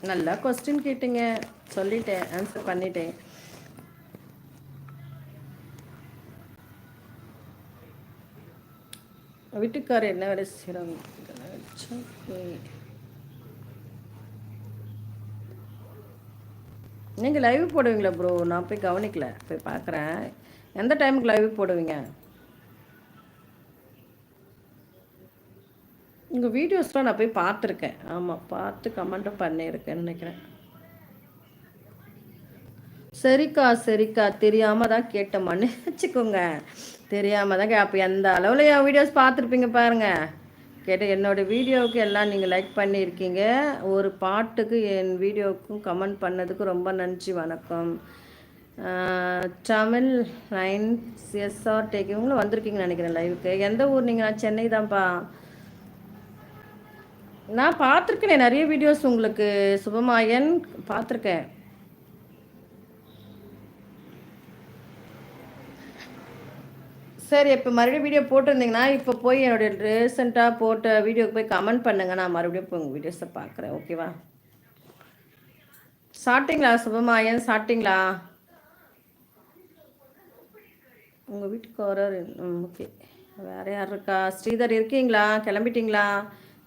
நல்லா கொஸ்டின் கேட்டீங்க, சொல்லிட்டேன், ஆன்சர் பண்ணிட்டேன். வீட்டுக்காரர் என்ன வேலை செய்கிறாங்க? நீங்கள் லைவ் போடுவீங்களா ப்ரோ? நான் போய் கவனிக்கல, போய் பார்க்குறேன். எந்த டைமுக்கு லைவ் போடுவீங்க? உங்கள் வீடியோஸ்லாம் நான் போய் பார்த்துருக்கேன். ஆமாம், பார்த்து கமெண்ட்டும் பண்ணியிருக்கேன்னு நினைக்கிறேன். சரிக்கா சரிக்கா, தெரியாமல் தான் கேட்டேன், மன்னிச்சுக்கோங்க. தெரியாமல் தான் அப்போ எந்த அளவில் என் வீடியோஸ் பார்த்துருப்பீங்க பாருங்கள். கேட்டு என்னோடய வீடியோவுக்கு எல்லாம் நீங்கள் லைக் பண்ணியிருக்கீங்க. ஒரு பாட்டுக்கு என் வீடியோவுக்கும் கமெண்ட் பண்ணதுக்கு ரொம்ப நன்றி, வணக்கம். தமிழ் லைன் எஸ்ஆர் டேக் இவங்களும் வந்திருக்கீங்கன்னு நினைக்கிறேன் லைவுக்கு. எந்த ஊர் நீங்கள்? நான் சென்னை தான்ப்பா. நான் பார்த்துருக்கேன் நிறைய வீடியோஸ் உங்களுக்கு. சுபமாயன் பார்த்துருக்கேன். சரி, இப்போ மறுபடியும் வீடியோ போட்டிருந்தீங்கன்னா இப்போ போய் என்னுடைய ரீசெண்டாக போட்ட வீடியோக்கு போய் கமெண்ட் பண்ணுங்க. நான் மறுபடியும் இப்போ உங்கள் வீடியோஸை பார்க்குறேன். ஓகேவா? சாப்பிட்டீங்களா சுபமாயன்? சாப்பிட்டீங்களா? உங்கள் வீட்டுக்கு வராரு. ஓகே. வேறு யார் இருக்கா? ஸ்ரீதர் இருக்கீங்களா? கிளம்பிட்டீங்களா?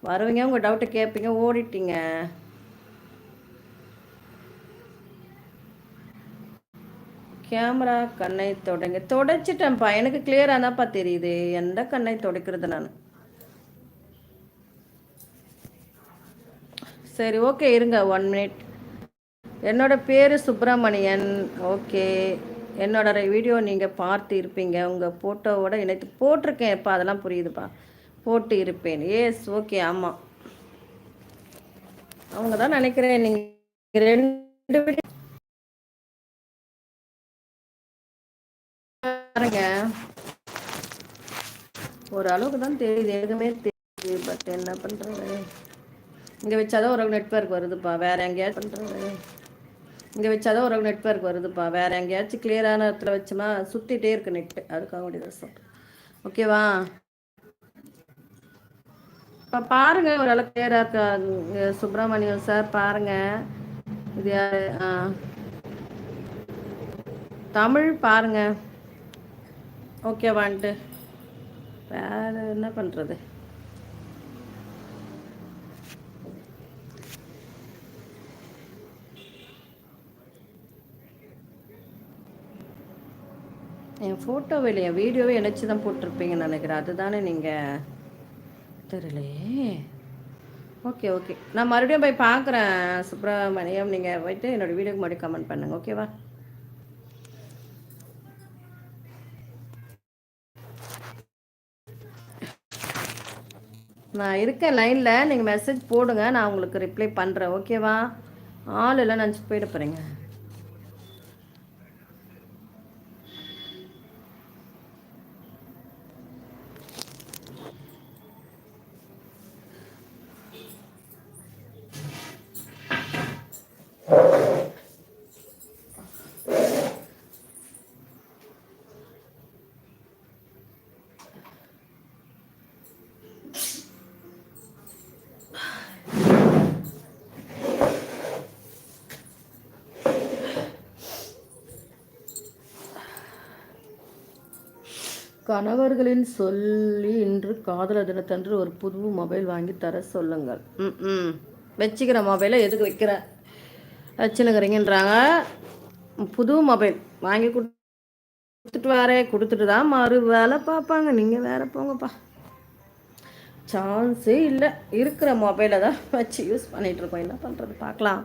வருவீங்க, உங்கள் டவுட்டை கேட்பீங்க, ஓடிட்டீங்க. கேமரா கண்ணை தொடச்சிட்டேன்ப்பா. எனக்கு கிளியராக தான்ப்பா தெரியுது. எந்த கண்ணை துடைக்கிறது நான்? சரி, ஓகே, இருங்க 1 மினிட். என்னோட பேர் சுப்பிரமணியன். ஓகே, என்னோட வீடியோ நீங்கள் பார்த்து இருப்பீங்க. உங்கள் ஃபோட்டோவோட இணைத்து போட்டிருக்கேன். இப்போ அதெல்லாம் புரியுதுப்பா. போட்டு இருப்பேன். எஸ், ஓகே, ஆமாம், அவங்க தான் நினைக்கிறேன். நீங்கள் 2 வீடியோ பாருங்க. ஒரு அளவுக்கு தான் தெரியுது, எதுவுமே தெரியுது. பட் என்ன பண்ணுறது, இங்கே வச்சாதான் ஒரு நெட்வொர்க் வருதுப்பா. வேறு எங்கேயாச்சும் பண்ணுறது, இங்கே வச்சாதான் ஒரு நெட்வொர்க் வருதுப்பா. வேறு எங்கேயாச்சும் கிளியரான இடத்துல வச்சோமா சுற்றிட்டே இருக்கு நெட்டு. அதுக்காக வேண்டியதான் சொல்கிறேன். ஓகேவா? இப்போ பாருங்கள், ஒரு அளவுக்கு கிளியராக இருக்கா? சுப்பிரமணியம் சார் பாருங்கள். இது யார்? தமிழ் பாருங்கள். ஓகேவான்ட்டு வேறு என்ன பண்ணுறது? என் ஃபோட்டோவே இல்லை, என் வீடியோவே இணைச்சி தான் போட்டிருப்பீங்கன்னு நினைக்கிறேன். அதுதானே நீங்கள்? தெரியலையே. ஓகே ஓகே, நான் மறுபடியும் போய் பார்க்குறேன் சுப்பிரமணியம். நீங்கள் போயிட்டு என்னோடய வீடியோக்கு மறுபடியும் கமெண்ட் பண்ணுங்கள். ஓகேவா? நான் இருக்கேன் லைனில். நீங்கள் மெசேஜ் போடுங்க, நான் உங்களுக்கு ரிப்ளை பண்ணுறேன். ஓகேவா? ஆள் எல்லாம் நினச்சி போயிட போகிறீங்க. கணவர்களின் சொல்லி இன்று காதலர் தினத்தன்று ஒரு புது மொபைல் வாங்கி தர சொல்லுங்கள். வச்சுக்கிற மொபைலை எதுக்கு வைக்கிற வச்சுனுக்கிறீங்கன்றாங்க. புது மொபைல் வாங்கி கொடுத்துட்டு கொடுத்துட்டு தான் மறு வேலை பார்ப்பாங்க. நீங்கள் வேற போங்கப்பா. சான்ஸே இல்லை. இருக்கிற மொபைலை தான் வச்சு யூஸ் பண்ணிகிட்ருக்கோம். என்ன பண்ணுறது, பார்க்கலாம்.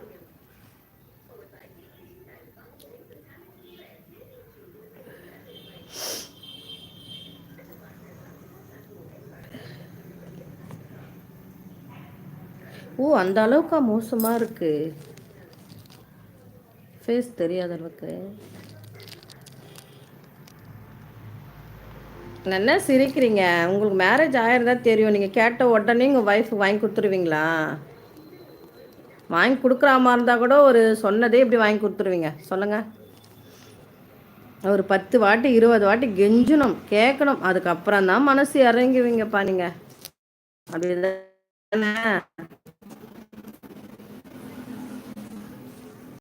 ஓ, அந்த அளவுக்கா மோசமாக இருக்குது? ஃபேஸ் தெரியாத அளவுக்கு? என்ன சிரிக்கிறீங்க? உங்களுக்கு மேரேஜ் ஆயிருந்தா தெரியும். நீங்கள் கேட்ட உடனே உங்கள் ஒய்ஃபு வாங்கி கொடுத்துருவீங்களா? வாங்கி கொடுக்குற மாதிரி இருந்தால் கூட ஒரு சொன்னதே இப்படி வாங்கி கொடுத்துருவீங்க? சொல்லுங்கள். ஒரு 10 வாட்டி 20 வாட்டி கெஞ்சணும், கேட்கணும். அதுக்கப்புறம் தான் மனசு இறங்குவீங்கப்பா நீங்கள். அப்படிதானே?